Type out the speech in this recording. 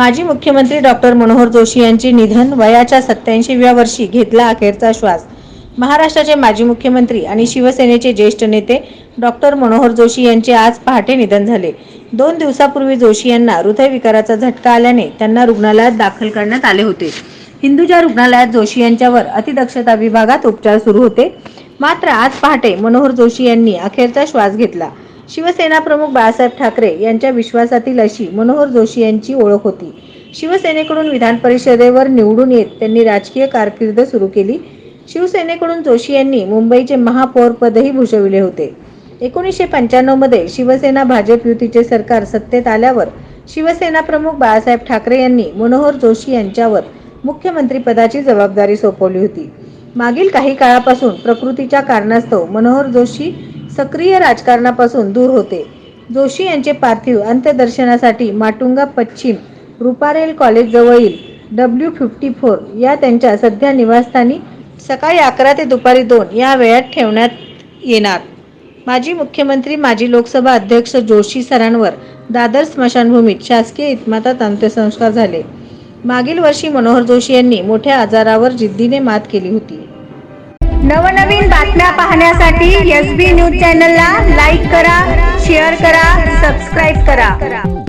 माजी मुख्यमंत्री डॉक्टर मनोहर जोशी यांचे निधन, वयाच्या 87व्या वर्षी घेतला अखेरचा श्वास। महाराष्ट्राचे माजी मुख्यमंत्री आणि शिवसेनेचे ज्येष्ठ नेते डॉक्टर मनोहर जोशी यांचे आज पहाटे निधन झाले। 2 दिवसापूर्वी जोशी यांना हृदयविकाराचा झटका आल्याने त्यांना रुग्णालयात दाखल करण्यात आले होते। हिंदुजा रुग्णालयात जोशी यांच्यावर अतिदक्षता विभागात उपचार सुरू होते। मात्र आज पहाटे मनोहर जोशी यांनी अखेरचा श्वास घेतला। शिवसेना प्रमुख बाळासाहेब ठाकरे यांच्या विश्वासातील अशी मनोहर जोशी यांची ओळख होती। शिवसेनेकडून विधान परिषदेवर निवडून येत त्यांनी राजकीय कारकीर्द सुरू केली। शिवसेनेकडून जोशी यांनी मुंबईचे महापौरपदही भूषविले होते। 1995 मध्ये शिवसेना भाजप युतीचे सरकार सत्तेत आल्यावर शिवसेना प्रमुख बाळासाहेब ठाकरे यांनी मनोहर जोशी यांच्यावर मुख्यमंत्रीपदाची जबाबदारी सोपवली होती। मागील काही काळापासून प्रकृतीच्या कारणास्तव मनोहर जोशी सक्रिय राजकारणापासून दूर होते। जोशी यांचे पार्थिव अंत्यदर्शनासाठी माटुंगा पश्चिम रुपारेल कॉलेज जवळील W54 या त्यांच्या सध्या निवासस्थानी सकाळी 11 ते दुपारी 2 या वेळात ठेवण्यात येणार। माजी मुख्यमंत्री माजी लोकसभा अध्यक्ष जोशी सरांवर दादर स्मशानभूमीत शासकीय इतमामात अंत्यसंस्कार झाले। मागील वर्षी मनोहर जोशी यांनी मोठ्या आजारावर जिद्दीने मात केली होती। नवनवीन बातम्या पाहण्यासाठी SB न्यूज चॅनलला लाईक करा, शेअर करा, सबस्क्राईब करा।